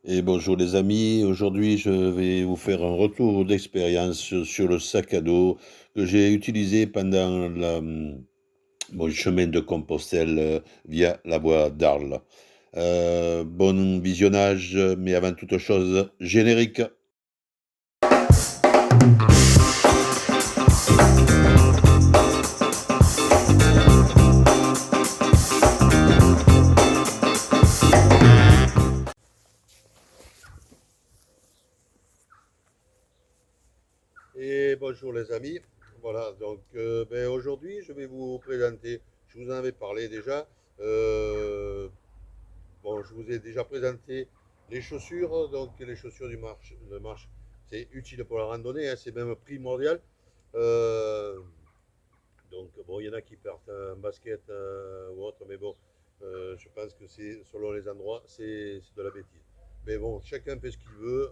Et bonjour les amis, aujourd'hui je vais vous faire un retour d'expérience sur le sac à dos que j'ai utilisé pendant mon chemin de Compostelle via la voie d'Arles. Bon visionnage, mais avant toute chose, générique. Et bonjour les amis. Voilà, donc aujourd'hui je vais vous présenter, je vous en avais parlé déjà. euh, Bon, je vous ai déjà présenté les chaussures. Donc, les chaussures de marche, c'est utile pour la randonnée, hein, c'est même primordial. Euh, donc, bon, il y en a qui partent en basket ou autre, mais bon, je pense que c'est, selon les endroits, c'est de la bêtise. Mais bon, chacun fait ce qu'il veut.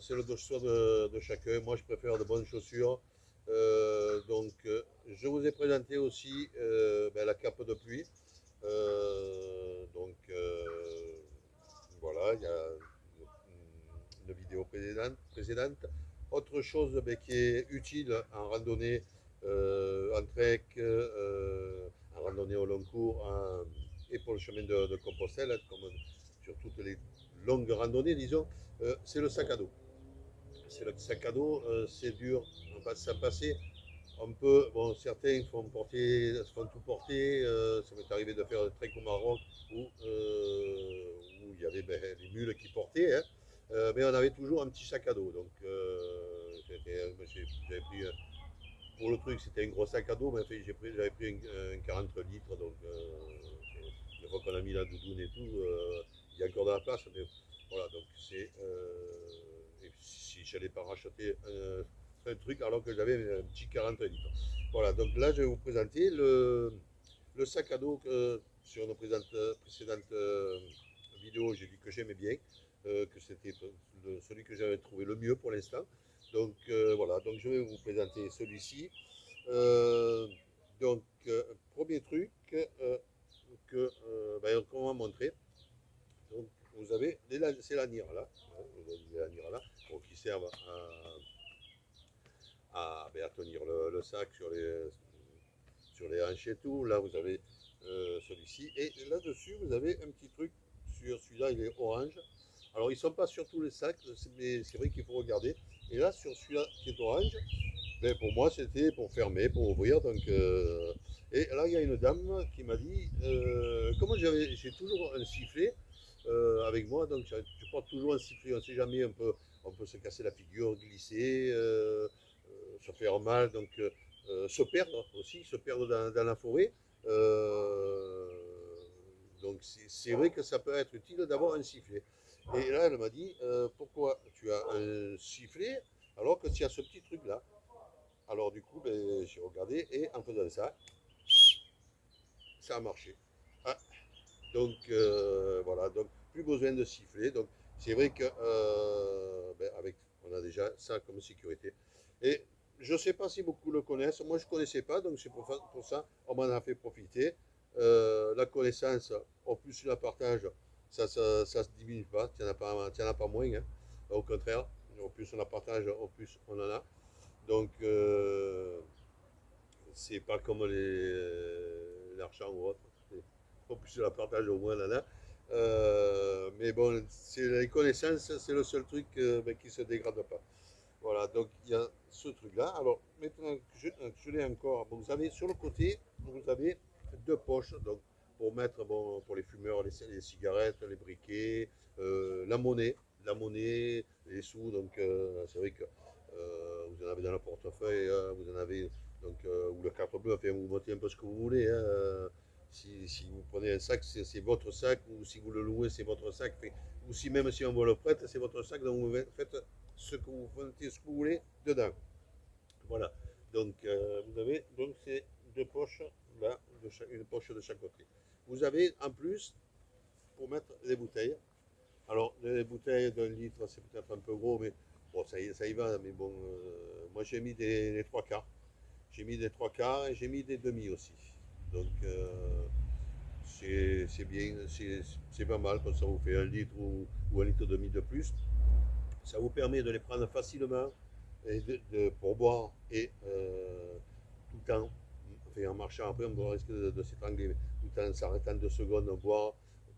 C'est le choix de chacun. Moi, je préfère de bonnes chaussures. Je vous ai présenté aussi la cape de pluie. Voilà, il y a une vidéo précédente. Autre chose qui est utile en randonnée, en trek, en randonnée au long cours, et pour le chemin de Compostelle, hein, comme sur toutes les longues randonnées, disons, c'est le sac à dos. C'est le sac à dos, c'est dur, on va s'en passer. On peut, bon, certains font tout porter. Ça m'est arrivé de faire un trek au Maroc où il y avait les mules qui portaient, hein. Mais on avait toujours un petit sac à dos. Donc, j'avais pris, pour le truc, c'était un gros sac à dos, mais enfin, j'avais pris un 40 litres. Donc, une fois qu'on a mis la doudoune et tout, il y a encore de la place. Mais voilà, donc et si j'allais pas racheter un truc alors que j'avais un petit 40 litres. Voilà, donc là, je vais vous présenter le sac à dos que sur nos précédentes vidéos, j'ai dit que j'aimais bien, que c'était celui que j'avais trouvé le mieux pour l'instant. Donc voilà, donc je vais vous présenter celui-ci. Euh, Premier truc qu'on va montrer. Donc, vous avez c'est la nirala, hein, vous avez la nirala, bon, qui servent à tenir le sac sur les hanches et tout. Là, vous avez celui-ci. Et là-dessus, vous avez un petit truc. Sur celui-là, il est orange. Alors, ils ne sont pas sur tous les sacs, mais c'est vrai qu'il faut regarder. Et là, sur celui-là qui est orange, ben, pour moi, c'était pour fermer, pour ouvrir. Et là, il y a une dame qui m'a dit comment j'ai toujours un sifflet avec moi, donc je porte toujours un sifflet. On ne sait jamais, on peut se casser la figure, glisser, se faire mal, se perdre aussi, se perdre dans la forêt. Euh, donc c'est vrai que ça peut être utile d'avoir un sifflet. Et là, elle m'a dit pourquoi tu as un sifflet alors que tu as ce petit truc-là. Alors du coup, ben, j'ai regardé et en faisant ça a marché. Ah, donc voilà, donc plus besoin de siffler. Donc c'est vrai que on a déjà ça comme sécurité. Et je ne sais pas si beaucoup le connaissent. Moi, je ne connaissais pas, donc c'est pour ça on m'en a fait profiter. La connaissance, au plus tu la partages, ça se diminue pas. Tu n'en as pas moins, hein. Au contraire, au plus on la partage, au plus on en a. Donc, c'est pas comme l'argent ou autre. Au plus je la partage, au moins là là. Mais bon, c'est les connaissances, c'est le seul truc qui ne se dégrade pas. Voilà, donc il y a ce truc-là. Alors, maintenant que je l'ai encore, bon, vous avez sur le côté, vous avez deux poches. Donc, pour mettre, bon, pour les fumeurs, les cigarettes, les briquets, la monnaie, les sous. Donc, c'est vrai que vous en avez dans le portefeuille, vous en avez, ou le carte bleue, enfin, vous mettez un peu ce que vous voulez, hein. Si vous prenez un sac, c'est votre sac, ou si vous le louez, c'est votre sac. Ou si même si on vous le prête, c'est votre sac, donc vous faites ce que vous mettez ce que vous voulez dedans. Voilà. Donc, vous avez donc ces deux poches là, une poche de chaque côté. Vous avez en plus pour mettre les bouteilles. Alors, les bouteilles d'un litre, c'est peut-être un peu gros, mais bon, ça y va. Mais bon, moi j'ai mis des trois quarts. J'ai mis des trois quarts et j'ai mis des demi aussi. Donc, c'est bien, c'est pas mal, quand ça vous fait 1 litre ou 1,5 litre de plus. Ça vous permet de les prendre facilement et pour boire et tout le temps, enfin, en marchant après, on risque de s'étrangler, tout en s'arrêtant 2 secondes, boire.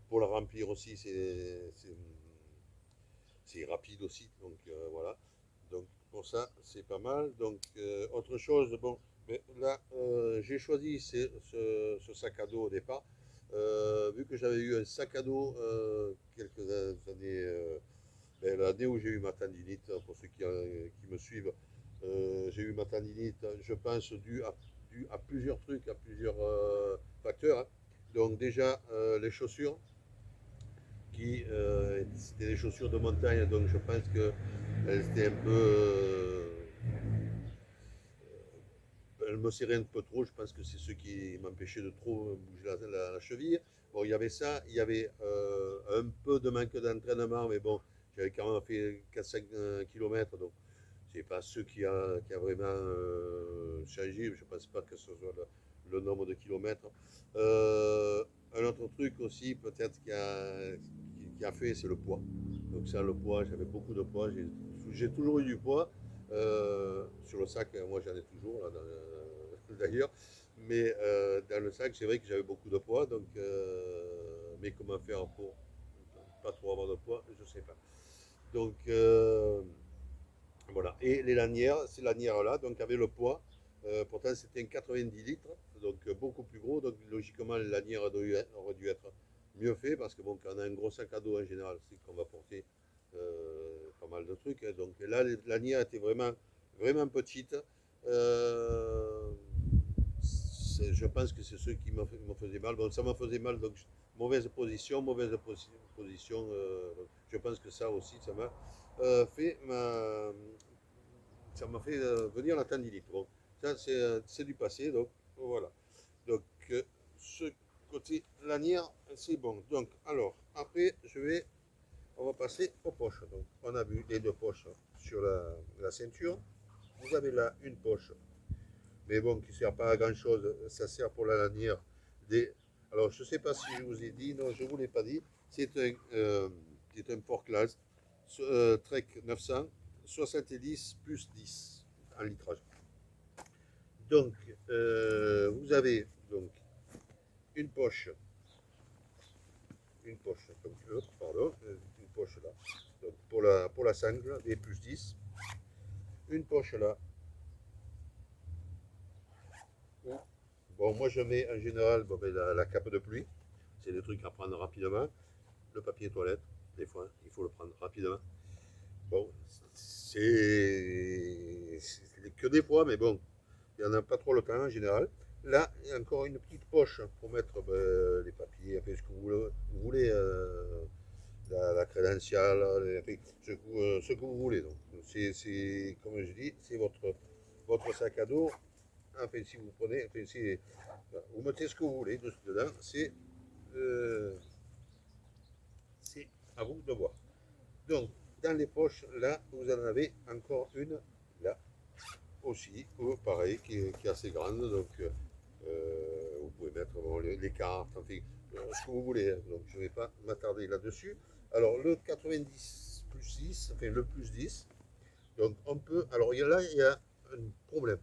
Pour la remplir aussi, c'est rapide aussi. Donc voilà. Donc pour ça, c'est pas mal. Donc autre chose, bon, mais là, j'ai choisi ce sac à dos au départ. Vu que j'avais eu un sac à dos quelques années, ben, l'année où j'ai eu ma tendinite, pour ceux qui me suivent, j'ai eu ma tendinite, je pense, dû à plusieurs trucs, à plusieurs facteurs, hein. Donc déjà, les chaussures, c'était des chaussures de montagne, donc je pense qu'elles étaient un peu... elles me serraient un peu trop, je pense que c'est ce qui m'empêchait de trop bouger la cheville. Bon, il y avait ça, il y avait un peu de manque d'entraînement, mais bon, j'avais quand même fait 4-5 km, donc c'est pas ce qui a vraiment changé. Je ne pense pas que ce soit le nombre de kilomètres. Un autre truc aussi, peut-être qui a fait, c'est le poids. Donc ça, le poids, j'avais beaucoup de poids. J'ai toujours eu du poids. Sur le sac, moi j'en ai toujours, d'ailleurs. Mais dans le sac, c'est vrai que j'avais beaucoup de poids. Donc, mais comment faire pour pas trop avoir de poids, je ne sais pas. Donc, voilà. Et les lanières, ces lanières-là, donc avec le poids, pourtant c'était un 90 litres, donc beaucoup plus gros. Donc logiquement, les lanières auraient dû être mieux fait parce que bon, quand on a un gros sac à dos en général, c'est qu'on va porter pas mal de trucs, hein. Donc là, les lanières étaient vraiment, vraiment petites. Euh, je pense que c'est ceux qui me faisaient mal. Bon, ça me faisait mal, donc mauvaise position, position. Je pense que ça aussi, fait ça m'a fait venir la tendinite. Bon, ça c'est du passé, donc voilà. Donc ce côté lanière, c'est bon. Donc alors après, on va passer aux poches. Donc on a vu les 2 poches sur la ceinture. Vous avez là une poche, mais bon, qui ne sert pas à grand chose. Ça sert pour la lanière des. Alors je ne sais pas si je vous ai dit, non, je ne vous l'ai pas dit. C'est un Ford Class Trek 900 70 plus 10 en litrage. Donc, vous avez donc une poche, donc, pardon, une poche là, donc pour la sangle, des plus 10, une poche là, où, bon, moi je mets en général bon, ben, la cape de pluie, c'est des trucs à prendre rapidement, le papier toilette, des fois, il faut le prendre rapidement. Bon, c'est que des fois, mais bon, il n'y en a pas trop le temps en général. Là, il y a encore une petite poche pour mettre ben, les papiers, enfin, ce que vous voulez la crédentiale, ce que vous voulez. Donc, comme je dis, c'est votre sac à dos. Enfin, si vous prenez, enfin, vous mettez ce que vous voulez dedans, euh, c'est à vous de voir. Donc, dans les poches, là, vous en avez encore une, là, aussi, pareil, qui est assez grande. Donc, vous pouvez mettre bon, les cartes, enfin, ce que vous voulez, hein. Donc, je ne vais pas m'attarder là-dessus. Alors, le 90 plus 6, enfin, le plus 10, donc on peut. Alors, là, il y a un problème.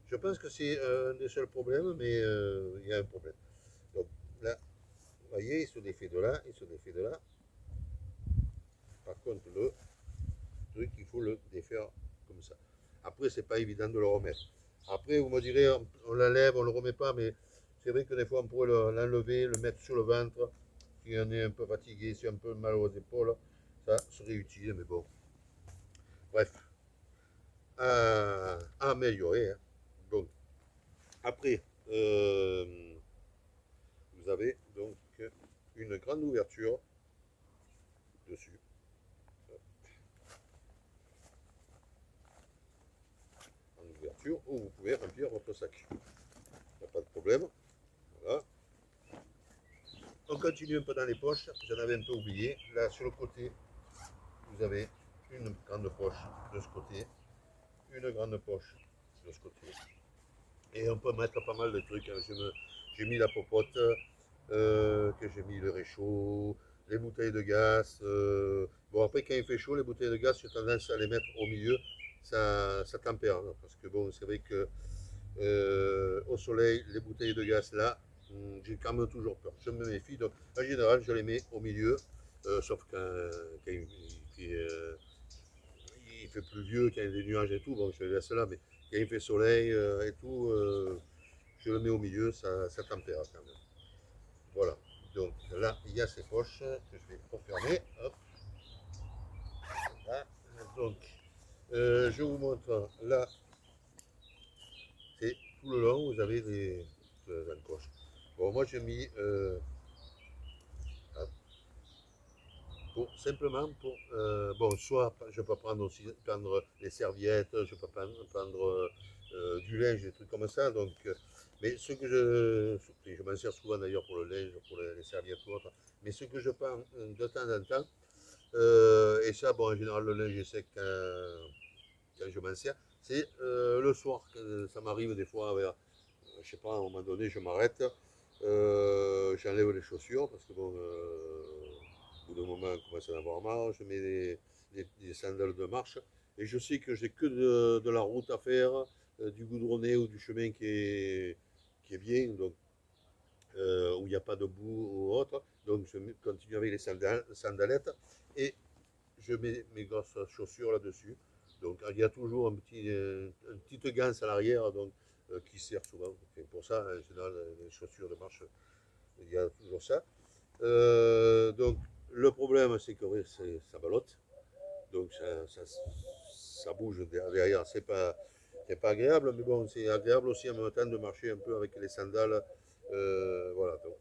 Je pense que c'est un des seuls problèmes, mais il y a un problème. Donc, là, vous voyez, il se défait de là, il se défait de là. Par contre, le truc, il faut le défaire comme ça. Après, c'est pas évident de le remettre. Après, vous me direz, on l'enlève, on le remet pas, mais c'est vrai que des fois, on pourrait l'enlever, le mettre sur le ventre. Si on est un peu fatigué, si on a un peu mal aux épaules, ça serait utile, mais bon. Bref, à améliorer, hein. Donc, après, vous avez donc une grande ouverture dessus. Grande ouverture où vous pouvez remplir votre sac. Il n'y a pas de problème. Voilà. On continue un peu dans les poches. J'en avais un peu oublié. Là, sur le côté, vous avez une grande poche de ce côté, une grande poche de ce côté. Et on peut mettre pas mal de trucs, hein. J'ai mis la popote, que j'ai mis le réchaud, les bouteilles de gaz. Bon, après, quand il fait chaud, les bouteilles de gaz, j'ai tendance à les mettre au milieu, ça tempère. Hein, parce que bon, c'est vrai que au soleil, les bouteilles de gaz là, j'ai quand même toujours peur. Je me méfie. Donc, en général, je les mets au milieu, sauf quand il fait pluvieux, quand il y a des nuages et tout, bon, je les laisse là. Mais quand il fait soleil et tout, je le mets au milieu, ça tempère quand même. Voilà. Donc là, il y a ces poches que je vais refermer. Hop, là. Donc, je vous montre là, c'est tout le long, vous avez des encoches. Bon, moi j'ai mis simplement pour. Bon, soit je peux prendre aussi prendre les serviettes, je peux prendre du linge, des trucs comme ça. Donc, mais ce que je m'en sers souvent d'ailleurs pour le linge, pour les serviettes ou autre. Mais ce que je prends de temps en temps, et ça, bon, en général, le linge est sec quand je m'en sers, c'est le soir. Ça m'arrive des fois, je sais pas, à un moment donné, je m'arrête, j'enlève les chaussures parce que bon, au bout d'un moment, on commence à en avoir marre. Je mets des sandales de marche et je sais que j'ai que de la route à faire, du goudronné ou du chemin qui est bien, donc où il n'y a pas de boue ou autre. Donc je continue avec les sandalettes et je mets mes grosses chaussures là-dessus. Donc il y a toujours une petite ganse à l'arrière donc, qui sert souvent. Enfin, pour ça, en général, les chaussures de marche, il y a toujours ça. Donc le problème, c'est que oui, ça ballotte. Donc ça bouge derrière. C'est pas agréable, mais bon, c'est agréable aussi en même temps de marcher un peu avec les sandales. Voilà, donc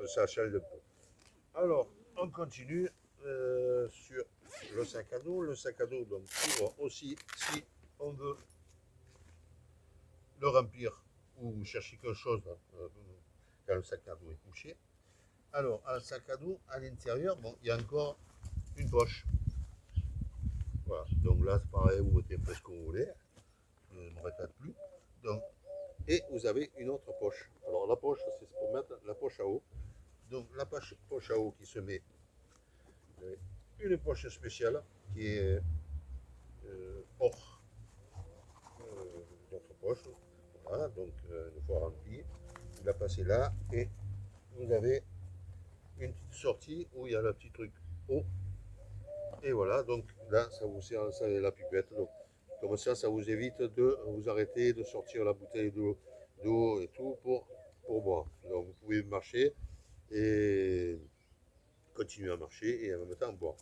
ça change un peu. Alors, on continue sur le sac à dos. Le sac à dos, donc, pour aussi, si on veut le remplir ou chercher quelque chose quand le sac à dos est couché. Alors, un sac à dos, à l'intérieur, bon, il y a encore une poche. Voilà, donc là, c'est pareil, vous mettez un peu ce que vous voulez. Je ne me répète plus. Donc, et vous avez une autre poche. Alors, la poche, c'est pour mettre la poche à eau. Donc, la poche à eau qui se met, une poche spéciale qui est hors notre poche. Voilà, donc une fois remplie, vous la passez là et vous avez une petite sortie où il y a le petit truc eau. Et voilà, donc là, ça vous sert, ça la pipette. Donc, comme ça vous évite de vous arrêter, de sortir la bouteille d'eau et tout pour boire. Donc, vous pouvez marcher et continuer à marcher et en même temps boire.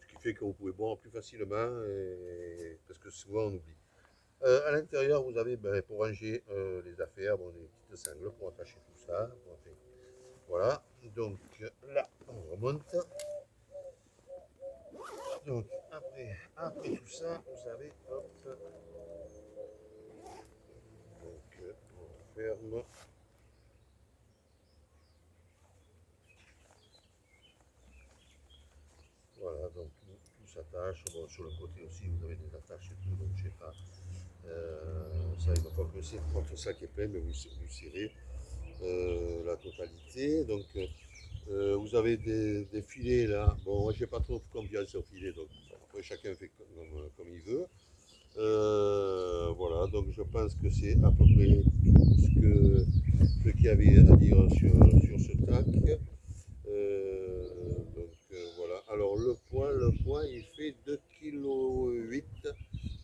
Ce qui fait que vous pouvez boire plus facilement parce que souvent on oublie. À l'intérieur, vous avez pour ranger les affaires, bon, des petites sangles pour attacher tout ça. Voilà, donc là, on remonte. Donc après tout ça, vous avez, hop, donc on ferme. Voilà, donc tout s'attache. Bon, sur le côté aussi, vous avez des attaches et tout, donc je sais pas. Ça, une fois que c'est votre sac est plein, mais vous serrez la totalité. Donc, vous avez des filets là. Bon, moi, j'ai pas trop confiance aux filets, donc après, chacun fait comme il veut. Voilà, donc je pense que c'est à peu près tout ce qu'il y avait à dire sur ce tac. Voilà. Alors le poids il fait 2,8 kg.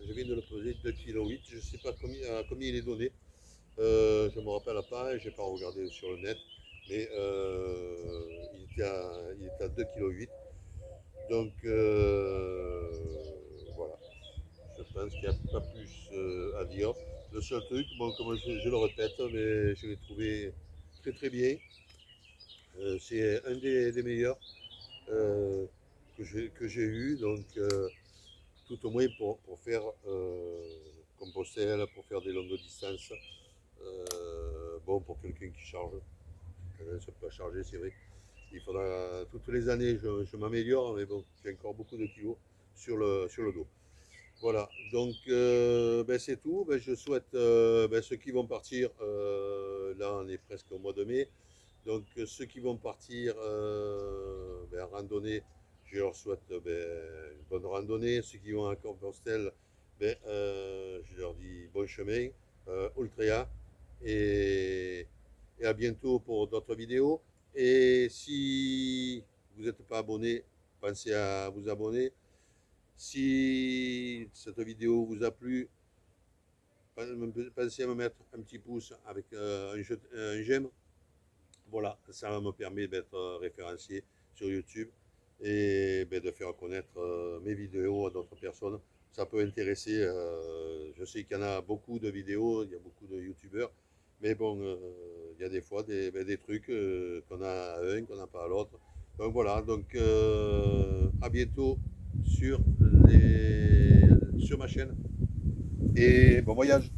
Je viens de le peser 2,8 kg. Je ne sais pas combien il est donné. Je ne me rappelle pas, je n'ai pas regardé sur le net. Mais il était à 2,8 kg. Donc voilà. Je pense qu'il n'y a pas plus à dire. Le seul truc, bon, comme je le répète, mais je l'ai trouvé très très bien. C'est un des meilleurs euh, que j'ai eu, donc tout au moins pour faire Compostelle, pour faire des longues distances. Bon, pour quelqu'un qui charge, quelqu'un ne sait pas charger, c'est vrai. Il faudra, toutes les années, je m'améliore, mais bon, j'ai encore beaucoup de kilos sur le dos. Voilà, donc ben, c'est tout. Ben, je souhaite ceux qui vont partir, là on est presque au mois de mai, Donc ceux qui vont partir en randonnée, je leur souhaite une bonne randonnée. Ceux qui vont à Compostelle, je leur dis bon chemin, Ultrea, et, et à bientôt pour d'autres vidéos. Et si vous n'êtes pas abonné, pensez à vous abonner. Si cette vidéo vous a plu, pensez à me mettre un petit pouce avec un j'aime. Voilà, ça me permet d'être référencié sur YouTube et de faire connaître mes vidéos à d'autres personnes. Ça peut intéresser, je sais qu'il y en a beaucoup de vidéos, il y a beaucoup de youtubeurs, mais bon, il y a des fois des trucs qu'on a à un, qu'on n'a pas à l'autre. Donc voilà, donc à bientôt sur ma chaîne et bon voyage.